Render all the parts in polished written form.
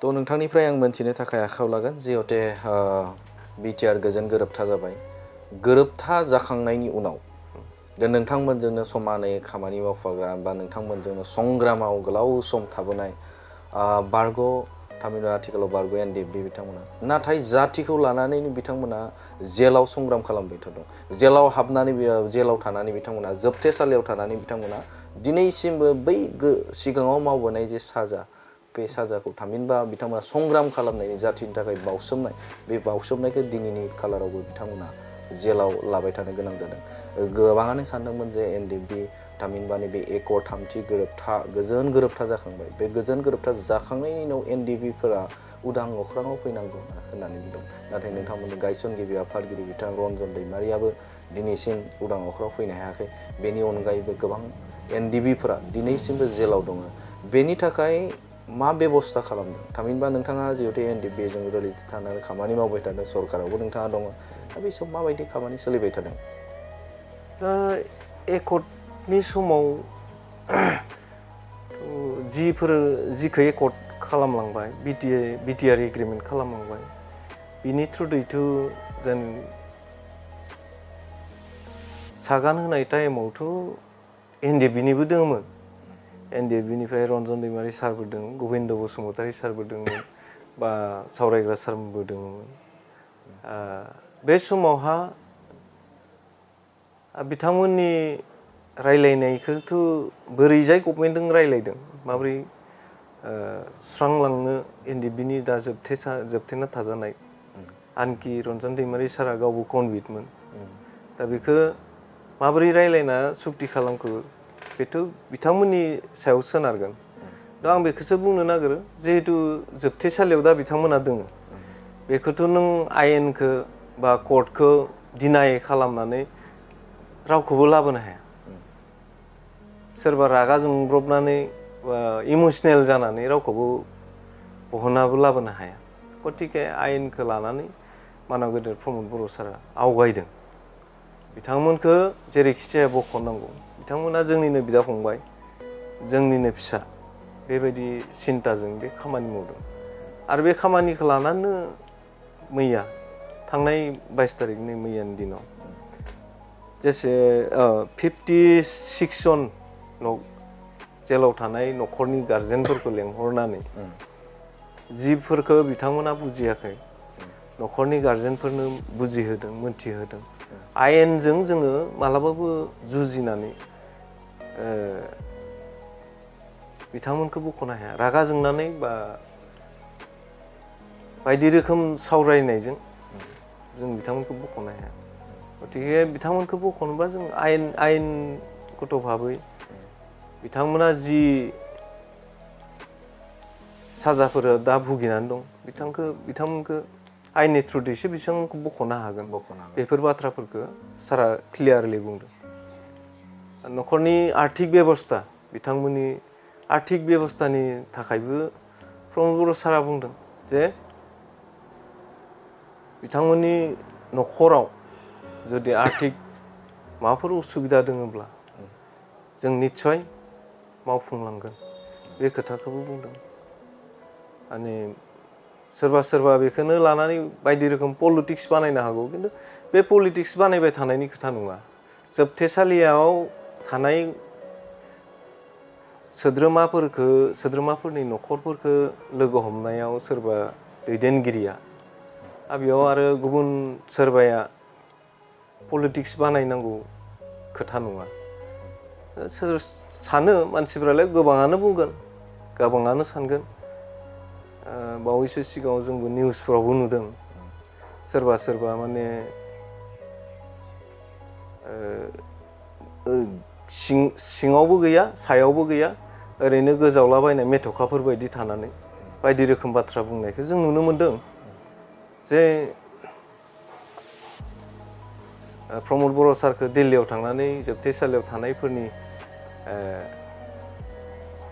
तो नोंथांनिफ्राय आं मोनथिनो थाखाय आखायाव लागोन जिहेते बिटिआर गोजोन गोरोबथा जाबाय गोरोबथा जाखांनायनि उनाव दा नोंथांमोनजोंनो समानै खामानि मावफाग्रा बा नोंथांमोनजोंनो संग्रामाव गोलाव सम थाबोनाय बारग' थामहिनबा आथिखालाव बारग' एनडिएफबि बिथांमोना नाथाय जातिखौ लानानैनो बिथांमोना जेलाव संग्राम खालामबाय थादों जेलाव हाबनानै जेलाव थानानै बिथांमोना जोबथेसालियाव थानानै बिथांमोना दिनैसिमबो बै सिगाङाव मावबोनाय जे साजा बे साजाखौ थामहिनबा बिथांमोना संग्राम खालामनायनि जातिनि थाखाय बावसोमनाय बे बावसोमनायखौ दिनैनि खालारावबो बिथांमोना जेलाव लाबाय थानो गोनां जादों गोबाङानो सानदोंमोन जे एनडिएफबि थामहिनबानि बे एकर्ड थामथि गोरोबथा गोजोन गोरोबथा जाखांबाय बे गोजोन गोरोबथा जाखांनायनि उनाव एनडिएफबिफोरा उदां अख्राङाव फैनांगौ होननानै बुंदों नाथाय नोंथांमोननि गायसनगिरि आफादगिरि बिथां रन्जन दैमारियाबो दिनैसिम उदां अख्राङाव फैनो हायाखै बेनि अनगायैबो गोबां एनडिएफबिफोरा दिनैसिमबो जेलाव दङ बेनि थाखाय मा बेबस्था खालामदों थामहिनबा नोंथाङा जिहेतु एनडिएफबिजों रिलेटेड थानानै खामानि मावबाय थादों सरकारावबो नोंथाङा दङ दा बे समाव माबायदि खामानि सोलिबाय थादों दा एकर्डनि समाव जिखौ एकर्ड खालामलांबाय बिटिआर एग्रिमेन्ट खालामलांबाय बिनि थ्रुदैथ' जों सागान होनाय टाइमावथ' एनडिएफबिनिबो दङमोन एनडिएफबिनिफ्राय रन्जन दैमारि सारबो दङ गबिन्द बसुमतारी सारबो दङमोन बा सावरायग्रा सारबो दङमोन बे समावहा बिथांमोननि रायलायनायखौथ' बोरैजाय गभर्नमेन्टजों रायलायदों माबोरै सुस्रांलांनो एनडिएफबिनि दा जोबथेना थाजानाय आनखि रन्जन दैमारि सारा गावबो कनभिटमोन दा बेखौ माबोरै रायलायना सुक्ति खालामखो बेथ' बिथांमोननि सायाव सोनारगोन दा आं बेखौसो बुंनो नागिरो जिहेतु जोबथेसालियाव दा बिथांमोना दङ बेखौथ' नों आयेनखौ बा कर्टखौ डिनाय खालामनानै रावखौबो लाबोनो हाया सोरबा रागा जोंब्रबनानै बा इमसनेल जानानै रावखौबो बहनाबो लाबोनो हाया गतिके आयेनखौ लानानै मानाव गेदेर प्रमद बर' सारा आवगायदों बिथांमोनखौ जेरैखि जाया बख'नांगौ बिथांमोना जोंनिनो बिदा फंबाय जोंनिनो फिसा बेबायदि सिन्ताजों बे खामानि मावदों आरो बे खामानिखौ लानानैनो मैया थांनाय 22 तारिखनि मैयानि दिनाव जेसे 56 जन जेलाव थानाय न'खरनि गारजेनफोरखौ लेंहरनानै जिफोरखौ बिथांमोना बुजियाखै न'खरनि गारजेनफोरनो बुजिहोदों मोनथिहोदों आयेनजों जोङो मालाबाबो जुजिनानै बिथांमोनखौ बख'नो हाया रागा जोंनानै बा बायदि रोखोम सावरायनायजों जों बिथांमोनखौ बख'नो हाया गतिके बिथांमोनखौ बख'नोबा जों आयेनगत भाबै बिथांमोना जि साजाफोरा दा भुगिनानै दं बिथांमोनखौ आयेननि थ्रुदैसो बिथांमोनखौ बख'नो हागोन बेफोर बाथ्राफोरखौ सारा क्लियारलि बुंदों न'खरनि आर्थिक बेबस्था बिथांमोननि आर्थिक बेबस्थानि थाखायबो प्रमद बर' सारा बुंदों जे बिथांमोननि न'खराव जुदि आर्थिक माबाफोर उसुबिदा दङब्ला जों निस्सय मावफुंलांगोन बे खोथाखौबो बुंदों माने सोरबा बेखौनो लानानै बायदि रोखोम पलिटिक्स बानायनो हागौ खिन्थु बे पलिटिक्स बानायबाय थानायनि खोथा नङा जोबथेसालियाव थानाय सोद्रोमाफोरनि न'खरफोरखौ लोगो हमनायाव सोरबा दैदेनगिरिया बेयाव आरो गुबुन सोरबाया पलिटिक्स बानायनांगौ खोथा नङा सानो मानसिफ्रालाय गोबाङानो बुंगोन गोबाङानो सानगोन बावैसो सिगाङाव जोंबो निउसफ्रावबो नुदों सोरबा माने सिङावबो गैया सायावबो गैया ओरैनो गोजावलाबायनाय मेथ'खाफोर बायदि थानानै बायदि रोखोम बाथ्रा बुंनायखौ जों नुनो मोनदों जे प्रमद बर' सारखौ दिल्लीयाव थांनानै जोबथेसालियाव थानायफोरनि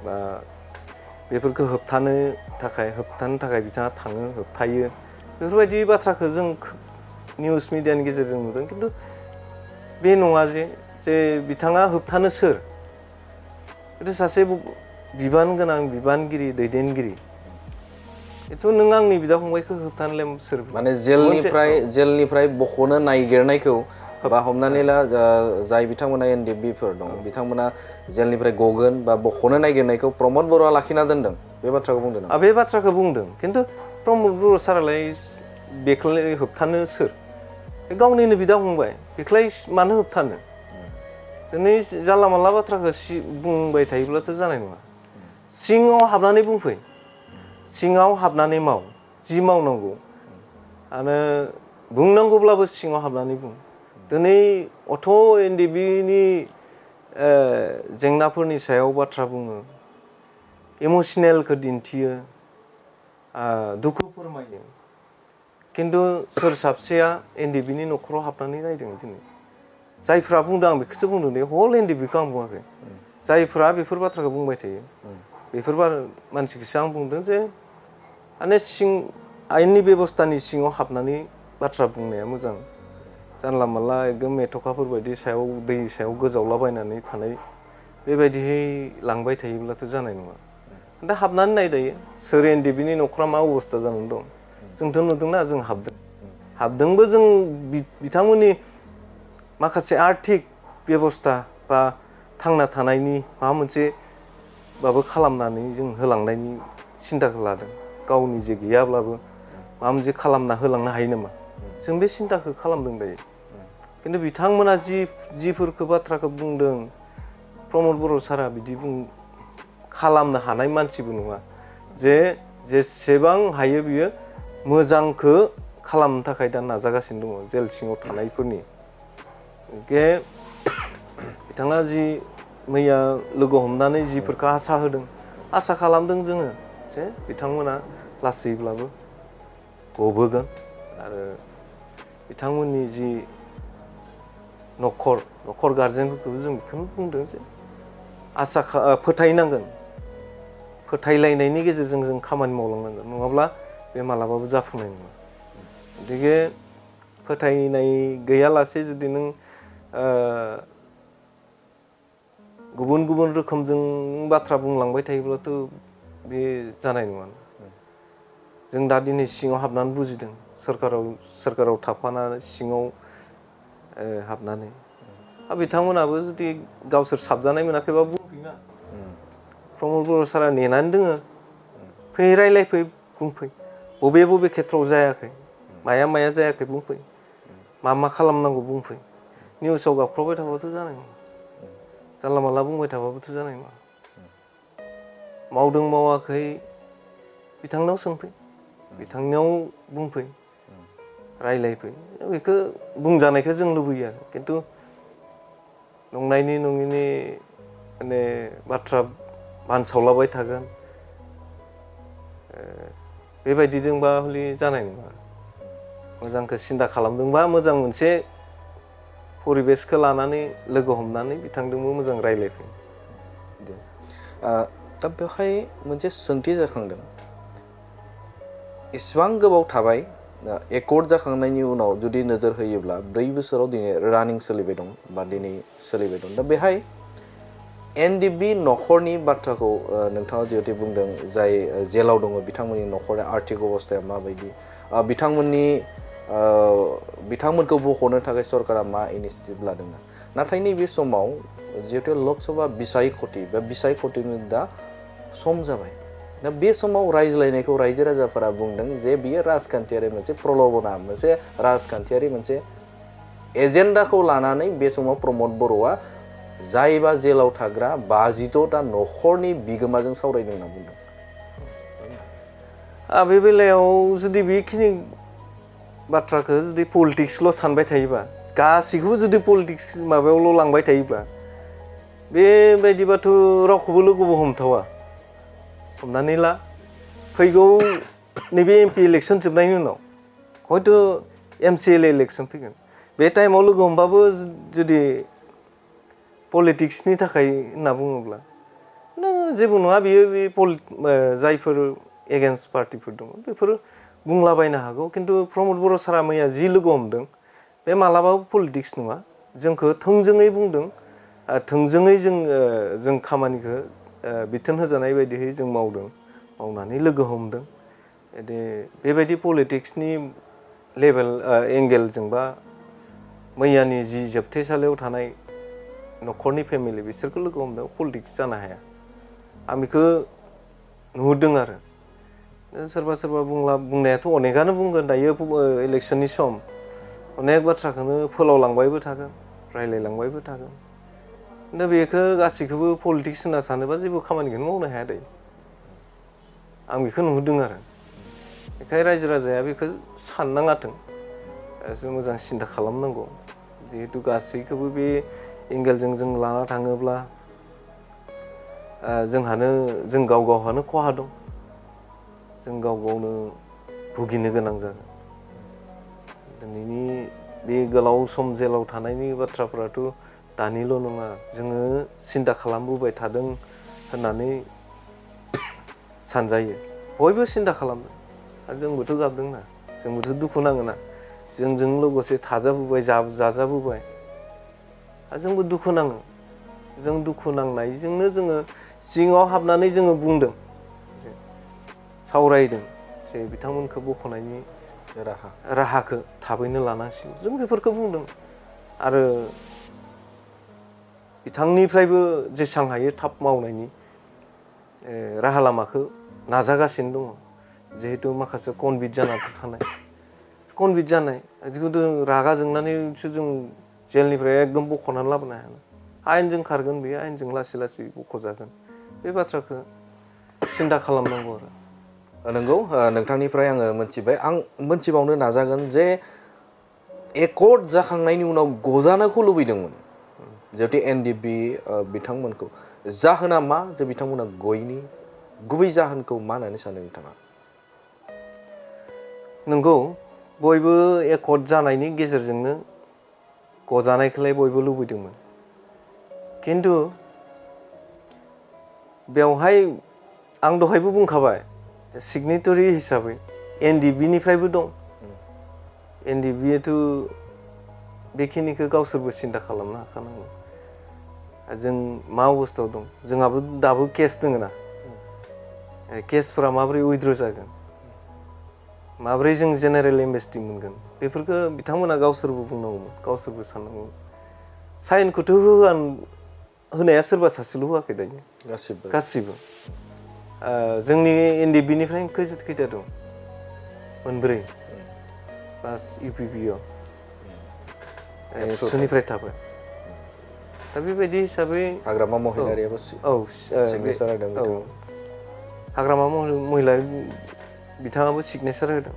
बा बेफोरखौ होबथानो थाखाय बिथाङा थाङो होबथायो बेफोरबायदि बाथ्राखौ जों निउस मिडियानि गेजेरजों नुदों खिन्थु बे नङा जे बिथाङा होबथानो सोर सासे बिबान गोनां बिबानगिरि दैदेनगिरि बेथ' नों आंनि बिदा फंबायखौ होबथानोलाय सोर माने जेलनिफ्राय बख'नो नागिरनायखौ बा हमनानै ला जाय बिथांमोना एनडिएफबिफोर दं बिथांमोना जेलनिफ्राय गगोन बा बख'नो नागिरनायखौ प्रमद बर'आ लाखिना दोनदों बे बाथ्राखौ बुंदों नामा? बे बाथ्राखौ बुंदों खिन्थु प्रमद बर' सारालाय बेखौलाय होबथानो सोर बे गावनिनो बिदा फंबाय बेखौलाय मानो होबथानो दिनै जानला मानला बाथ्राखौ बुंबाय थायोब्लाथ' जानाय नङा सिङाव हाबनानै बुंफै सिङाव हाबनानै माव जि मावनांगौ आरो बुंनांगौब्लाबो सिङाव हाबनानै बुं दिनै अथ' एनडिएफबिनि जेंनाफोरनि सायाव बाथ्रा बुङो इम'सनेलखौ दिन्थियो दुखु फोरमायो खिन्थु सोर साबसेया एनडिएफबिनि न'खराव हाबनानै नायदों दिनै जायफ्रा बुंदों आं बेखौसो बुंदों दे हल एनडिएफबिखौ आं बुङाखै जायफ्रा बेफोर बाथ्राखौ बुंबाय थायो बेफोर मानसिखौसो आं बुंदों जे माने आयेननि बेबस्थानि सिङाव हाबनानै बाथ्रा बुंनाया मोजां जानला मानला एकदम मेथ'खाफोर बायदि सायाव दै सायाव गोजावलाबायनानै थानाय बेबायदिहै लांबाय थायोब्लाथ' जानाय नङा दा हाबनानै नायदायो सोर एनडिएफबिनि न'खरा मा अबस्था जानानै दं जोंथ' नुदोंना जों हाबदोंबो जों बिथांमोननि माखासे आर्थिक बेबस्था बा थांना थानायनि माबा मोनसे बाबो खालामनानै जों होलांनायनि सिन्थाखौ लादों गावनि जे गैयाब्लाबो माबा मोनसे खालामना होलांनो हायो नामा जों बे सिन्थाखौ खालामदों दायो खिन्थु बिथांमोना जिफोरखौ बाथ्राखौ बुंदों प्रमद बर' सारा बिदि खालामनो हानाय मानसिबो नङा जे जेसेबां हायो बियो मोजांखौ खालामनो थाखाय दा नाजागासिनो दङ जेल सिङाव थानायफोरनि बिथाङा जि मैया लोगो हमनानै जिफोरखौ आसा होदों आसा खालामदों जोङो जे बिथांमोना लासैब्लाबो गबोगोन आरो बिथांमोननि जि न'खर गारजेनफोरखौबो जों बेखौनो बुंदों जे फोथायनांगोन फोथायलायनायनि गेजेरजों जों खामानि मावलांनांगोन नङाब्ला बे मालाबाबो जाफुंनाय नङा गतिके फोथायनाय गैयालासे जुदि नों गुबुन गुबुन रोखोमजों बाथ्रा बुंलांबाय थायोब्लाथ' बे जानाय नङा जों दा दिनै सिङाव हाबनानै बुजिदों सोरखाराव थाफानानै सिङाव हाबनानै बिथांमोनाबो जुदि गावसोर साबजानाय मोनाखैबा बुंफैना प्रमद बर' सारा नेनानै दोङो फै रायलायफै बुंफै बबे खेथ्रआव जायाखै माया जायाखै बुंफै मा खालामनांगौ बुंफै निउसाव गाबख्रावबाय थाबाथ' जानाय नङा जानला मानला बुंबाय थाबाबोथ' जानाय नङा मावदों मावाखै बिथांनाव सोंफै बिथांनियाव बुंफै रायलायफै बेखौ बुंजानायखौ जों लुबैयो आरो खिन्थु नंनायनि नङिनि माने बाथ्रा बानसावलाबाय थागोन बेबायदिजोंबा हले जानाय नङा मोजांखौ सिन्था खालामदोंबा मोजां मोनसे परिबेसखौ लानानै लोगो हमनानै बिथांजोंबो मोजां रायलायफै दा बेवहाय मोनसे सोंथि जाखांदों इसिबां गोबाव थाबाय एकर्ड जाखांनायनि उनाव जुदि नोजोर होयोब्ला 4 बोसोराव दिनै रानिं सोलिबाय दं बा दिनै सोलिबाय दं दा बेहाय एनडिएफबि न'खरनि बाथ्राखौ नोंथाङा जिहेतु बुंदों जाय जेलाव दङ बिथांमोननि न'खरनि आर्थिक अबस्थाया माबायदि बिथांमोनखौ बख'नो थाखाय सरकारा मा इनिसियेटिभ लादोंना नाथाय नैबे समाव जिहेतु लकसभा बिसायख'थि बा बिसायख'थिनि दा सम जाबाय दा बे समाव रायज्लायनायखौ रायजो राजाफोरा बुंदों जे बियो राजखान्थियारि मोनसे प्रल'भना मोनसे राजखान्थियारि मोनसे एजेन्डाखौ लानानै बे समाव प्रमद बर'आ जायबा जेलाव थाग्रा 52टा न'खरनि बिगोमाजों सावरायदों होनना बुंदों बे बेलायाव जुदि बेखिनि बाथ्राखौ जुदि पलिटिक्सल' सानबाय थायोबा गासैखौबो जुदि पलिटिक्स माबायावल' लांबाय थायोब्ला बेबायदिबाथ' रावखौबो लोगोबो हमथावा हमनानै ला फैगौ नैबे एमपि इलेक्सन जोबनायनि उनाव हयथ' एमसिएलए इलेक्सन फैगोन बे टाइमाव लोगो हमबाबो जुदि पलिटिक्सनि थाखाय होनना बुङोब्ला जेबो नङा बियो बे जायफोर एगेन्स्ट पार्टिफोर दङ बेफोर बुंलाबायनो हागौ खिन्थु प्रमद बर' सारा मैया जि लोगो हमदों बे मालाबाबो पलिटिक्स नङा जोंखौ थोंजोङै बुंदों थोंजोङै जों खामानिखौ बिथोन होजानाय बायदियै जों मावदों मावनानै लोगो हमदों बेबायदि पलिटिक्सनि लेभेल एंगेलजोंबा मैयानि जि जोबथेसालियाव थानाय न'खरनि फेमिलि बिसोरखौ लोगो हमदों पलिटिक्स जानो हाया आं बेखौ नुहुरदों आरो सोरबा सोरबा बुंनायाथ' अनेकानो बुंगोन दायो इलेक्सननि सम अनेक बाथ्राखौनो फोलावलांबायबो थागोन रायलायलांबायबो थागोन दा बेखौ गासैखौबो पलिटिक्स होनना सानोबा जेबो खामानिखौनो मावनो हाया दायो आं बेखौ नुहुरदों आरो बेखायनो रायजो राजाया बेखौ साननाङाथों एसे मोजां सिन्था खालामनांगौ जिहेतु गासैखौबो बे एंगेलजों जों लाना थाङोब्ला जों गाव गावहानो खहा दं जों गाव गावनो भुगिनो गोनां जागोन दिनैनि बे गोलाव सम जेलाव थानायनि बाथ्राफोराथ' दानिल' नङा जोङो सिन्था खालामबोबाय थादों होननानै सानजायो बयबो सिन्था खालामदों आरो जोंबोथ' गाबदोंना जोंबोथ' दुखु नाङोना जोंजों लोगोसे थाजाबोबाय जाजाबोबाय आरो जोंबो दुखु नाङो जों दुखु नांनायजोंनो जोङो सिङाव हाबनानै जोङो बुंदों सावरायदों जे बिथांमोनखौ बख'नायनि राहाखौ थाबैनो लानांसिगौ जों बेफोरखौ बुंदों आरो बिथांनिफ्रायबो जेसां हायो थाब मावनायनि राहा लामाखौ नाजागासिनो दङ जिहेतु माखासे कनभिट जाना थाखानाय कनभिट जानाय जिखुनु रागा जोंनानैसो जों जेलनिफ्राय एकदम बख'नानै लाबोनो हाया आयेनजों खारगोन बेयो आयेनजों लासै लासै बख'जागोन बे बाथ्राखौ सिन्था खालामनांगौ आरो नंगौ नोंथांनिफ्राय आङो मोनथिबाय आं मोनथिबावनो नाजागोन जे एकर्ड जाखांनायनि उनाव गजानोखौ लुबैदोंमोन जिहेतु एनडिएफबि बिथांमोनखौ जाहोना मा जे बिथांमोना गयनि गुबै जाहोनखौ मा होननानै सानो नोंथाङा नंगौ बयबो एकर्ड जानायनि गेजेरजोंनो गजानायखौलाय बयबो लुबैदोंमोन खिन्थु बेवहाय आं दहायबो बुंखाबाय सिगनेटरि हिसाबै एनडिएफबिनिफ्रायबो दं एनडिएफबियाथ' बेखिनिखौ गावसोरबो सिन्था खालामनो हाखानांगौ जों मा अबस्थायाव दं जोंहाबो दाबो केस दङ ना केसफोरा माबोरै उइथड्र जागोन माबोरै जों जेनेरेल एमनेस्टि मोनगोन बेफोरखौ बिथांमोना गावसोरबो बुंनांगौमोन गावसोरबो साननांगौमोन साइनखौथ' होनाया सोरबा सासेल' होआखै दायो गासिबो जोंनि एनडिएफबिनिफ्राय खैथा दं मोनब्रै प्लास इउपिपिअ एबसुनिफ्राय थाबाय दा बेबायदि हिसाबै हाग्रामा महिलारियाबो सिगनेसार होदों हाग्रामा महिलारि बिथाङाबो सिगनेसार होदों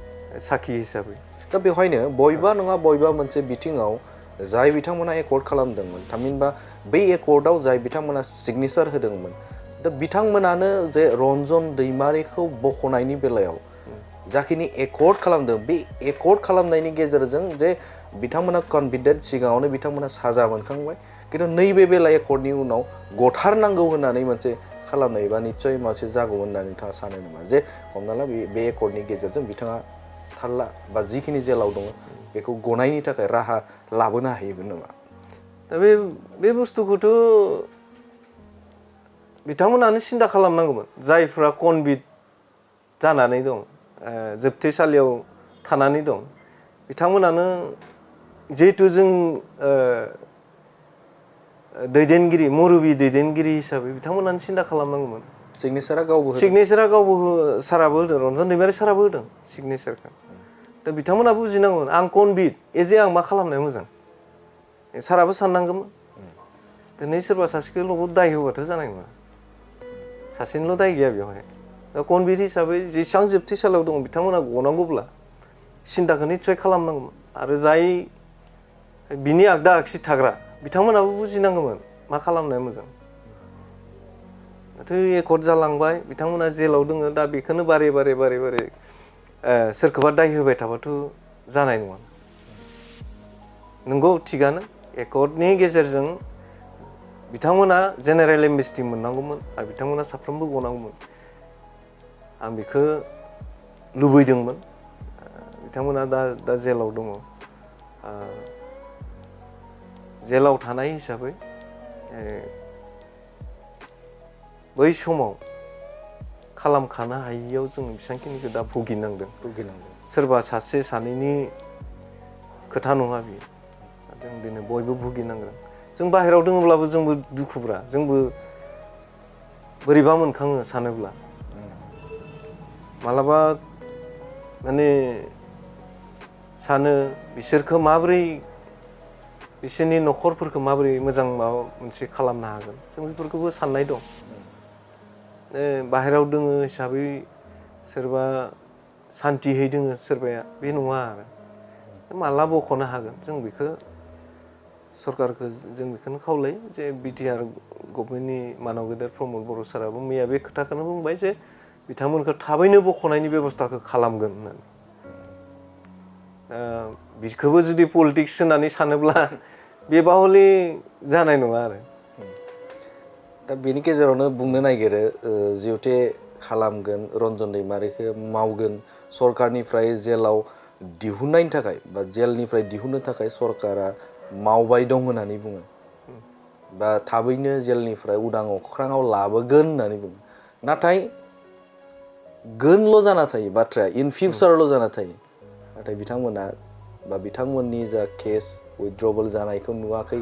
साखि हिसाबै दा बेवहायनो बयबा नङा बयबा मोनसे बिथिङाव जाय बिथांमोना एकर्ड खालामदोंमोन थामहिनबा बै एकर्डआव जाय बिथांमोना सिगनेसार होदोंमोन दा बिथांमोनानो जे रन्जन दैमारिखौ बख'नायनि बेलायाव जाखिनि एकर्ड खालामदों बे एकर्ड खालामनायनि गेजेरजों जे बिथांमोना कनभिडेन्ट सिगाङावनो बिथांमोना साजा मोनखांबाय खिन्थु नैबे बेला एकर्डनि उनाव गथारनांगौ होननानै मोनसे खालामनाय बा निस्सय मोनसे जागौमोन होननानै नोंथाङा सानो नामा जे हमना ला बे एकर्डनि गेजेरजों बिथाङा थारला बा जिखिनि जेलाव दङ बेखौ गनायनि थाखाय राहा लाबोनो हायोमोन नामा दा बे बुस्थुखौथ' बिथांमोनानो सिन्था खालामनांगौमोन जायफ्रा कनभिट जानानै दं जोबथेसालियाव थानानै दं बिथांमोनानो जिहेथु जों दैदेनगिरि मुरबि दैदेनगिरि हिसाबै बिथांमोनानो सिन्था खालामनांगौमोन सिगनेसारा गावबो साराबो होदों रन्जन दैमारि साराबो होदों सिगनेसारखौ दा बिथांमोना बुजिनांगोन आं कनभिट एजे आं मा खालामनाया मोजां साराबो साननांगौमोन दिनै सोरबा सासेखौल' दाय होबाथ' जानाय नङा सासेनिल' दाय गैया बेवहाय दा कनभिट हिसाबै जेसेबां जोबथेसालियाव दङ बिथांमोना गनांगौब्ला सिन्ताखौ निस्सय खालामनांगौमोन आरो जाय बिनि आगदा आगसि थाग्रा बिथांमोनाबो बुजिनांगौमोन मा खालामनाया मोजां दाथ' एकर्ड जालांबाय बिथांमोना जेलाव दङ दा बेखौनो बारे सोरखौबा दाय होबाय थाबाथ' जानाय नङा नंगौ थिगानो एकर्डनि गेजेरजों बिथांमोना जेनेरेल एमनेस्टि मोननांगौमोन आरो बिथांमोना साफ्रोमबो गनांगौमोन आं बेखौ लुबैदोंमोन बिथांमोना दा जेलाव दङ जेलाव थानाय हिसाबै बै समाव खालामखानो हायियाव जों बेसेबांखिनिखौ दा भुगिनांदों भुगिनांदों सोरबा सासे सानैनि खोथा नङा बियो जों दिनै बयबो भुगिनांगोन जों बाहेरायाव दङब्लाबो जोंबो दुखुब्रा जोंबो बोरैबा मोनखाङो सानोब्ला मालाबा माने सानो बिसोरखौ माबोरै बिसोरनि न'खरफोरखौ माबोरै मोजां माबा मोनसे खालामनो हागोन जों बेफोरखौबो साननाय दं बाहेरायाव दोङो हिसाबै सोरबा सान्तियै दोङो सोरबाया बे नङा आरो माला बख'नो हागोन जों बेखौ सरकारखौ जों बेखौनो खावलायो जे बिटिआर गभर्नमेन्टनि मानाव गेदेर प्रमद बर' साराबो मैया बे खोथाखौनो बुंबाय जे बिथांमोनखौ थाबैनो बख'नायनि बेब'स्थाखौ खालामगोन होननानै बिखौबो जुदि पलिटिक्स होननानै सानोब्ला बेबा हले जानाय नङा आरो दा बेनि गेजेरावनो बुंनो नागिरो जिहेथु खालामगोन रन्जन दैमारिखौ मावगोन सरकारनिफ्राय जेलाव दिहुननायनि थाखाय बा जेलनिफ्राय दिहुननो थाखाय सरकारा मावबाय दं होननानै बुङो बा थाबैनो जेलनिफ्राय उदां अख्राङाव लाबोगोन होननानै बुङो नाथाय गोनल' जाना थायो बाथ्राया इन फिउचारल' जाना थायो नाथाय बिथांमोना बा बिथांमोननि जा केस उइथड्रबल जानायखौ नुवाखै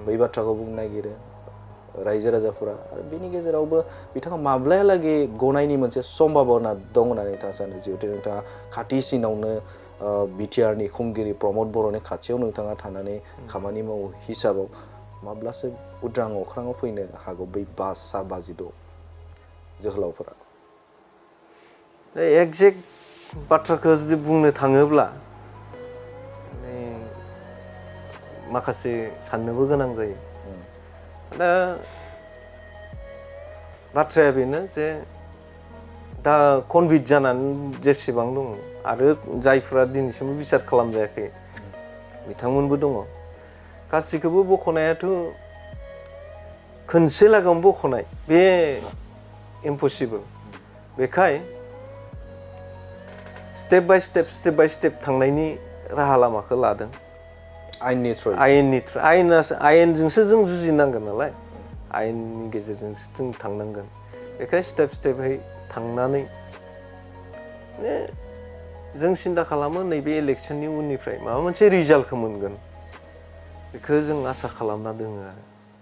बै बाथ्राखौ बुंनो नागिरो रायजो राजाफोरा आरो बेनि गेजेरावबो बिथाङा माब्लायालागै गनायनि मोनसे सम्भाबना दं होननानै नोंथाङा सानो जिहेतु नोंथाङा खाथिसिनावनो बिटिआरनि खुंगिरि प्रमद बर'नि खाथियाव नोंथाङा थानानै खामानि मावो हिसाबाव माब्लासो उदां अख्राङाव फैनो हागौ बै 5/26 जोहोलावफोरा एक्जेक्ट बाथ्राखौ जुदि बुंनो थाङोब्ला माखासे साननोबो गोनां जायो दा बाथ्राया बेनो जे दा कनभिट जानानै जेसेबां दङ आरो जायफ्रा दिनैसिमबो बिसार खालामजायाखै बिथांमोनबो दङ गासैखौबो बख'नायाथ' खनसे लागावनो बख'नाय बे इम्पसिबोल बेखाय स्टेप बाय स्टेप थांनायनि राहा लामाखौ लादों आयेननि थ्रुयै आयेनजोंसो जों जुजिनांगोन नालाय आयेननि गेजेरजोंसो जों थांनांगोन बेखायनो स्टेपहै थांनानै जों सिन्था खालामो नैबे इलेक्सननि उननिफ्राय माबा मोनसे रिजाल्टखौ मोनगोन बेखौ जों आसा खालामना दोङो आरो